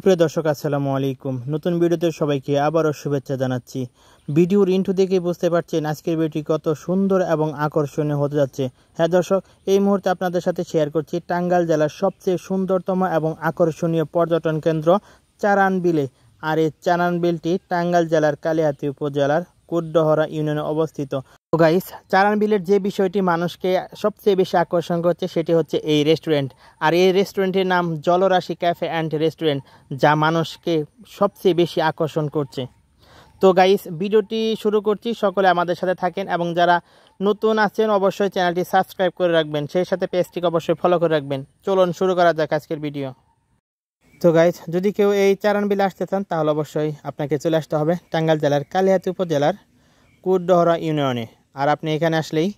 সুপ্রিয় দর্শক আসসালামু আলাইকুম। নতুন ভিডিওতে সবাইকে আবারও শুভেচ্ছা জানাচ্ছি। ভিডিওর ইন্ট্রো দেখে বুঝতে পারছেন আজকের ভিডিওটি কত সুন্দর এবং আকর্ষণীয় হতে যাচ্ছে। হ্যাঁ দর্শক, এই মুহূর্তে আপনাদের সাথে শেয়ার করছি টাঙ্গাইল জেলার সবচেয়ে সুন্দরতম এবং আকর্ষণীয় পর্যটন কেন্দ্র চারানবিলে। আর এই চারানবিলটি টাঙ্গাইল জেলার কালিহাতী উপজেলার কুটডহরা ইউনিয়নে অবস্থিত। তো গাইস, চারানবিলের যে বিষয়টি মানুষকে সবচেয়ে বেশি আকর্ষণ করছে সেটি হচ্ছে এই রেস্টুরেন্ট। আর এই রেস্টুরেন্টের নাম জলরাশি ক্যাফে অ্যান্ড রেস্টুরেন্ট, যা মানুষকে সবচেয়ে বেশি আকর্ষণ করছে। তো গাইস, ভিডিওটি শুরু করছি, সকলে আমাদের সাথে থাকেন এবং যারা নতুন আছেন অবশ্যই চ্যানেলটি সাবস্ক্রাইব করে রাখবেন, সেই সাথে পেজটিকে অবশ্যই ফলো করে রাখবেন। চলুন শুরু করা যাক আজকের ভিডিও। তো গাইস, যদি কেউ এই চারানবিলে আসতে চান তাহলে অবশ্যই আপনাকে চলে আসতে হবে টাঙ্গাইল জেলার কালিহাতী উপজেলার কুটডহরা ইউনিয়নে। আর আপনি এখানে আসলেই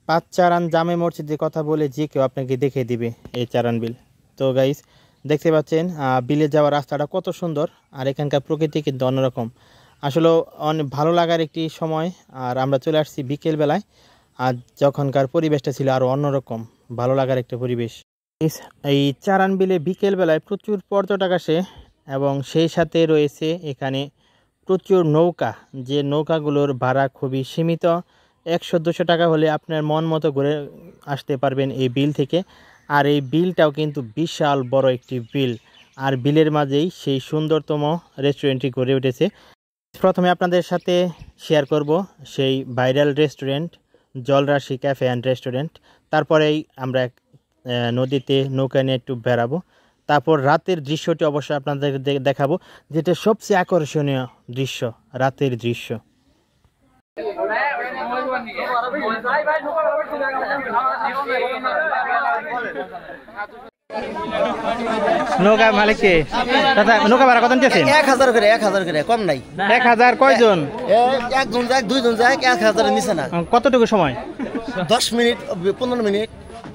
পাঁচ চারান জামে মসজিদের কথা বলে যে কেউ আপনাকে দেখে দিবে এই চারানবিল। তো গাইস, দেখতে পাচ্ছেন বিলে যাওয়ার রাস্তাটা কত সুন্দর, আর এখানকার প্রকৃতি কিন্তু অন্যরকম। আসলে অনেক ভালো লাগার একটি সময়। আর আমরা চলে আসছি বিকেলবেলায়, আর যখনকার পরিবেশটা ছিল আরও অন্যরকম, ভালো লাগার একটা পরিবেশ। এই চারানবিলে বিকেলবেলায় প্রচুর পর্যটক আসে এবং সেই সাথে রয়েছে এখানে প্রচুর নৌকা, যে নৌকাগুলোর ভাড়া খুবই সীমিত। 100-200 টাকা হলে আপনার মন মতো ঘুরে আসতে পারবেন এই বিল থেকে। আর এই বিলটাও কিন্তু বিশাল বড় একটি বিল, আর বিলের মাঝেই সেই সুন্দরতম রেস্টুরেন্টটি গড়ে উঠেছে। প্রথমে আপনাদের সাথে শেয়ার করব সেই viral restaurant Jalrashi cafe and restaurant. তারপরেই আমরা নদীতে নৌকা নিয়ে একটু বেড়াবো। তারপর রাতের দৃশ্যটি অবশ্যই আপনাদের দেখাবো, যেটা সবচেয়ে আকর্ষণীয় দৃশ্য, রাতের দৃশ্য। নৌকা মালিককে নৌকা ভাড়া কত নিতেছেন? 1000 করে, 1000 করে, কম নাই। 1000 কয়জন? একজন যায়, দুইজন যায়, 1000 নিচে না। কতটুকু সময়? 10 মিনিট, 15 মিনিট।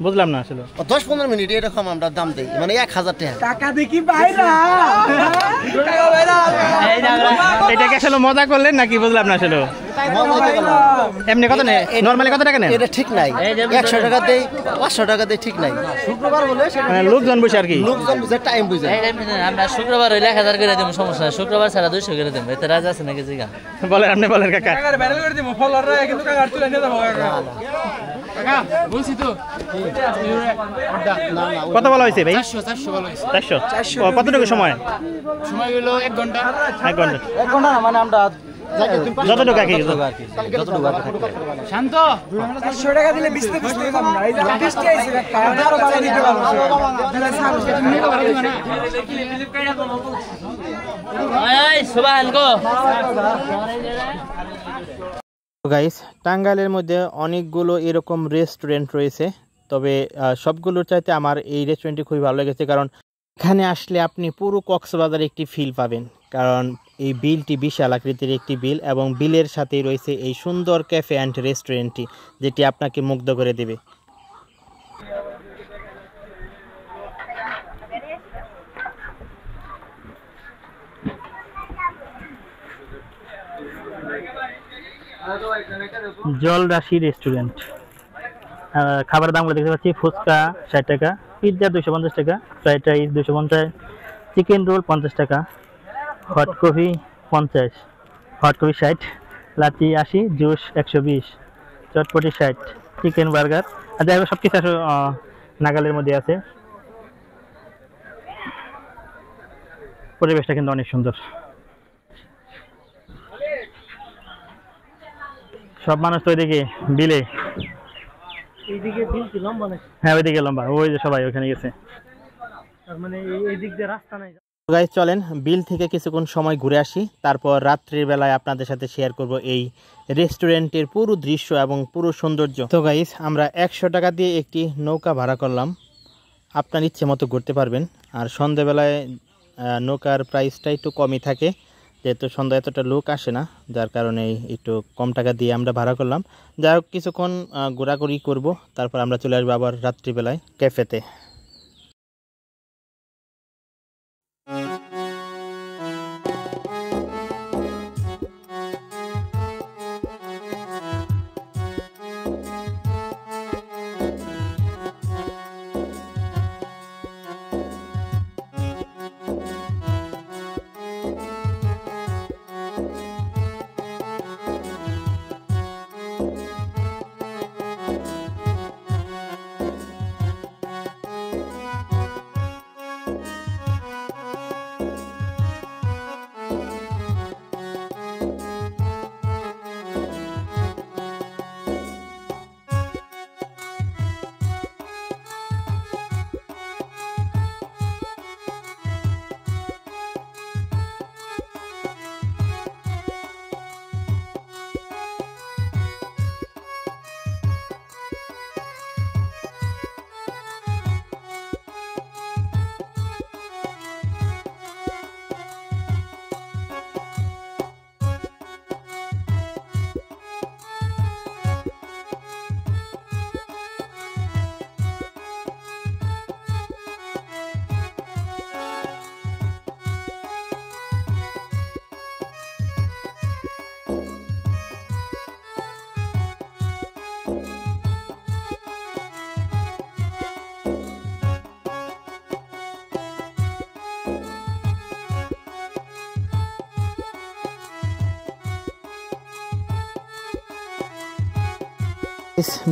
বুঝলাম না আসলে। 10-15 মিনিট এরকম আমরা দাম দেই, মানে 1000 টাকা। টাকা দেখি বাইরা এটাকে আসলে মজা করলেন নাকি? বুঝলাম না আসলে। এমনি কত নেই? নরমালি কত টাকা নেন? এটা ঠিক নাই। 100 টাকা দেই, 500 টাকা দেই, ঠিক নাই। শুক্রবার বলে মানে লোকজন বসে আর কি, লোকজন বুঝে, টাইম বুঝে। আমরা শুক্রবার হইলে 1000 করে দেব, সমস্যা নাই। শুক্রবার ছাড়া 200 করে দেব। এতে রাজ আছে নাকি জিগা? বলেন, আপনি বলেন কাকা। টাকা ভাইরাল করে দেব, ফলোয়াররা কিন্তু টাকা আর তুলে নিয়ে যাব কাকা। বলছি তো কত বলা হয়েছে ভাই? 400 বলা হয়েছে। 400। কতটুকু সময়? সময় হলো 1 ঘন্টা। 1 ঘন্টা। 1 ঘন্টা না, মানে আমরা যতটুকু আর কি। শান্ত 400 টাকা দিলে বিস্তে বিস্তে যাব না। এই যে বিস্তে আইছে কাকা, আরো বাড়াই দিতে পারবো। এই সুবহান গো। গাইস, টাঙ্গাইলের মধ্যে অনেকগুলো এরকম রেস্টুরেন্ট রয়েছে, তবে সবগুলোর চাইতে আমার এই রেস্টুরেন্টটি খুবই ভালো লেগেছে, কারণ এখানে আসলে আপনি পুরো কক্সবাজার একটি ফিল পাবেন। কারণ এই বিলটি বিশাল আকৃতির একটি বিল, এবং বিলের সাথেই রয়েছে এই সুন্দর ক্যাফে অ্যান্ড রেস্টুরেন্টটি, যেটি আপনাকে মুগ্ধ করে দেবে। জলরাশি রেস্টুরেন্ট। খাবারের দামগুলো দেখতে পাচ্ছি, ফুচকা 60 টাকা, পিৎজা 250 টাকা, ফ্রাইড রাইস 250, চিকেন রোল 50 টাকা, hot coffee 50, hot coffee 60, lassi 80, juice 120, চটপটি 60, চিকেন বার্গার। আর যাই হোক, সব কিছু নাগালের মধ্যে আছে। পরিবেশটা কিন্তু অনেক সুন্দর। সব মানুষ তো ওইদিকে বিলে, এইদিকে বিল কি লম্বা নাকি? হ্যাঁ ওইদিকে লম্বা, ওই যে সবাই ওখানে গেছে। তার মানে এই দিক দিয়ে রাস্তা নাই। গাইস, চলেন বিল থেকে কিছুক্ষণ সময় ঘুরে আসি, তারপর রাত্রির বেলায় আপনাদের সাথে শেয়ার করব এই রেস্টুরেন্টের পুরো দৃশ্য এবং পুরো সৌন্দর্য। তো গাইস, আমরা 100 টাকা দিয়ে একটি নৌকা ভাড়া করলাম, আপনার ইচ্ছে মতো ঘুরতে পারবেন। আর সন্ধ্যাবেলায় নৌকার প্রাইসটা একটু কমই থাকে, যেহেতু সন্ধ্যা এতটা লোক আসে না, যার কারণে একটু কম টাকা দিয়ে আমরা ভাড়া করলাম। যাই হোক, কিছুক্ষণ ঘোরাঘুরি করব, তারপর আমরা চলে আসবো আবার রাত্রিবেলায় ক্যাফেতে।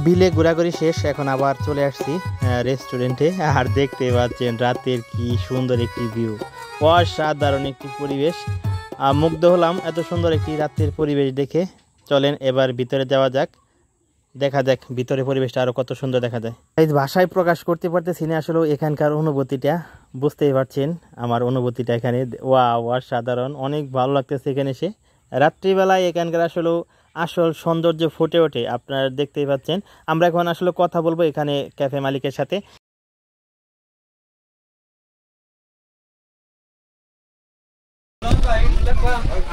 বিলে ঘোরাঘুরি শেষ, এখন আবার চলে আসছি রেস্টুরেন্টে। আর দেখতে পাচ্ছেন রাতের কি সুন্দর একটি ভিউ, অসাধারণ একটি পরিবেশ। মুগ্ধ হলাম এত সুন্দর একটি রাতের পরিবেশ দেখে। চলেন এবার ভিতরে যাওয়া যাক, দেখা যাক ভিতরে পরিবেশটা আরও কত সুন্দর দেখা যায়। এই ভাষায় প্রকাশ করতে পারতেছি না আসলে এখানকার অনুভূতিটা, বুঝতেই পারছেন আমার অনুভূতিটা এখানে। অসাধারণ, অনেক ভালো লাগতেছে এখানে এসে। রাত্রিবেলায় এখানকার আসল সৌন্দর্য ফুটে ওঠে, আপনারা দেখতেই পাচ্ছেন। আমরা এখন আসলে কথা বলবো এখানে ক্যাফে মালিকের সাথে।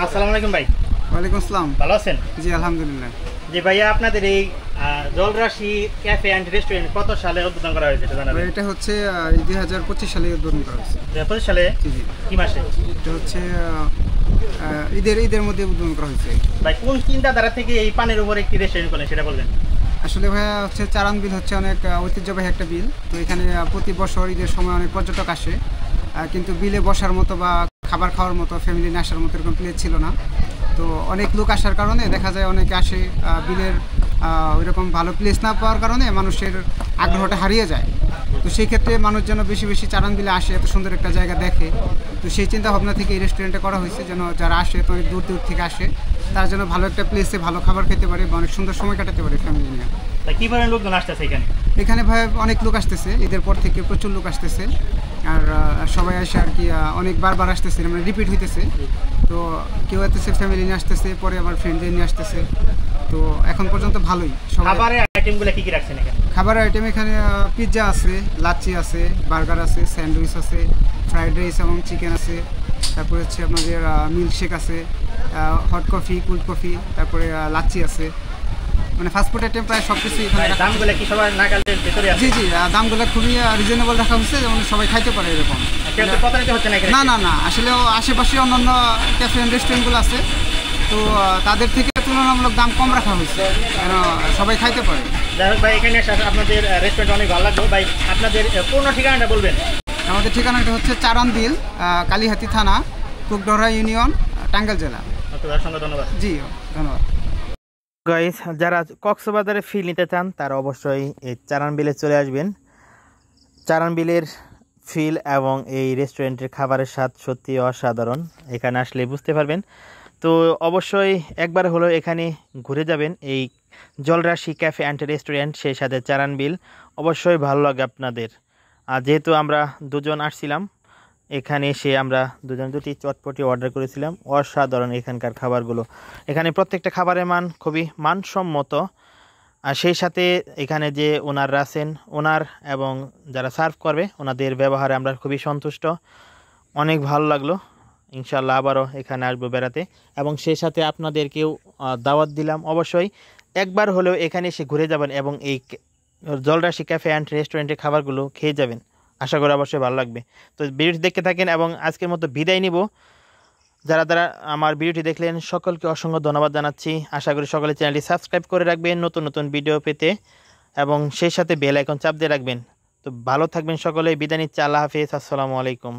আসসালামু আলাইকুম ভাই। ওয়ালাইকুম আসসালাম। ভালো আছেন? জি আলহামদুলিল্লাহ। জি ভাইয়া, আপনাদের এই জলরাশি ক্যাফে অ্যান্ড রেস্টুরেন্ট কত সালে উদ্বোধন করা হয়েছে এটা জানাবেন? এটা হচ্ছে 2025 সালে উদ্বোধন করা হয়েছে। 2025 সালে? জি জি। কি মাসে? এটা হচ্ছে ঈদের মধ্যে উদ্বোধন করা হয়েছে। ভাই কোন চিন্তাধারা থেকে এই পানের উপর একটি রেস্টুরেন্ট করলেন সেটা বলবেন? আসলে ভাইয়া হচ্ছে চারান বিল হচ্ছে অনেক ঐতিহ্যবাহী একটা বিল। তো এখানে প্রতি বছর ঈদের সময় অনেক পর্যটক আসে, কিন্তু বিলে বসার মতো বা খাবার খাওয়ার মতো, ফ্যামিলি নিয়ে আসার মতো এরকম প্লেস ছিল না। তো অনেক লোক আসার কারণে দেখা যায় অনেকে আসে, বিলের ওইরকম ভালো প্লেস না পাওয়ার কারণে মানুষের আগ্রহটা হারিয়ে যায়। তো সেই ক্ষেত্রে মানুষ যেন বেশি বেশি চারান বিলে আসে, এত সুন্দর একটা জায়গা দেখে। তো সেই চিন্তা ভাবনা থেকে এই রেস্টুরেন্টটা করা হয়েছে, যেন যারা আসে তো অনেক দূর দূর থেকে আসে, তারা যেন ভালো একটা প্লেসে ভালো খাবার খেতে পারে বা অনেক সুন্দর সময় কাটাতে পারে ফ্যামিলি নিয়ে। কি পরিমাণ লোকজন আসতেছে এখানে? এখানে ভাই অনেক লোক আসতেছে, ঈদের পর থেকে প্রচুর লোক আসতেছে। আর সবাই আসে আর কি, অনেক বারবার আসতেছে, মানে রিপিট হইতেছে। তো কেউ আসতেছে ফ্যামিলি নিয়ে আসতেছে, পরে আবার ফ্রেন্ডদের নিয়ে আসতেছে। তো এখন পর্যন্ত ভালোই। খাবারের আইটেমগুলো কি কি রাখছেন এখানে? খাবারের আইটেম এখানে পিৎজা আছে, লাচ্ছি আছে, বার্গার আছে, স্যান্ডউইচ আছে, ফ্রাইড রাইস এবং চিকেন আছে। তারপরে হচ্ছে আপনাদের মিল্কশেক আছে, হট কফি, কোল্ড কফি, তারপরে লাচ্ছি আছে। মানে ফাস্টফুড আইটেম প্রায় সব কিছুই এখানে। দামগুলো কি সবার নাগালের ভিতরে আছে? জি জি, দামগুলো খুবই রিজনেবল রাখা হচ্ছে, যেমন সবাই খাইতে পারে এরকম। না না না, আসলে আশেপাশে অন্যান্য ক্যাফে অ্যান্ড রেস্টুরেন্টগুলো আছে, তো তাদের থেকে তুলনামূলক দাম কম রাখা হয়েছে যেন সবাই খাইতে পারে। যাই হোক ভাই, এখানে আপনাদের রেস্টুরেন্ট অনেক ভালো লাগলো। ভাই আপনাদের পূর্ণ ঠিকানাটা বলবেন? আমাদের ঠিকানাটা হচ্ছে চারান বিল, কালীহাতি থানা, কুকডহরা ইউনিয়ন, টাঙ্গাইল জেলা। অসংখ্য ধন্যবাদ। জি ধন্যবাদ। গাইস, যারা কক্সবাজারে ফিল নিতে চান তারা অবশ্যই এই চারান বিলে চলে আসবেন। চারান বিলের ফিল এবং এই রেস্টুরেন্টের খাবারের স্বাদ সত্যি অসাধারণ, এখানে আসলে বুঝতে পারবেন। তো অবশ্যই একবার হলো এখানে ঘুরে যাবেন, এই জলরাশি ক্যাফে অ্যান্ড রেস্টুরেন্ট, সেই সাথে চারান বিল। অবশ্যই ভালো লাগে আপনাদের। আর যেহেতু আমরা দুজন আসছিলাম, এখানে এসে আমরা দুটি চটপটি অর্ডার করেছিলাম। অসাধারণ এখানকার খাবারগুলো, এখানে প্রত্যেকটা খাবারের মান খুবই মানসম্মত। আর সেই সাথে এখানে যে ওনাররা আছেন, ওনার এবং যারা সার্ভ করবে ওনাদের ব্যবহারে আমরা খুবই সন্তুষ্ট, অনেক ভালো লাগলো। ইনশাল্লাহ আবারও এখানে আসবো বেড়াতে, এবং সেই সাথে আপনাদেরকেও দাওয়াত দিলাম। অবশ্যই একবার হলেও এখানে এসে ঘুরে যাবেন এবং এই জলরাশি ক্যাফে অ্যান্ড রেস্টুরেন্টের খাবারগুলো খেয়ে যাবেন, আশা করি অবশ্যই ভালো লাগবে। তো ভিডিওটি দেখতে থাকেন এবং আজকের মতো বিদায় নিব। যারা যারা আমার ভিডিওটি দেখলেন সকলকে অসংখ্য ধন্যবাদ জানাচ্ছি। আশা করি সকলে চ্যানেলটি সাবস্ক্রাইব করে রাখবেন নতুন নতুন ভিডিও পেতে, এবং সেই সাথে বেল আইকন চাপ দিয়ে রাখবেন। তো ভালো থাকবেন সকলে, বিদায় নিচ্ছি। আল্লাহ হাফিজ, আসসালামু আলাইকুম।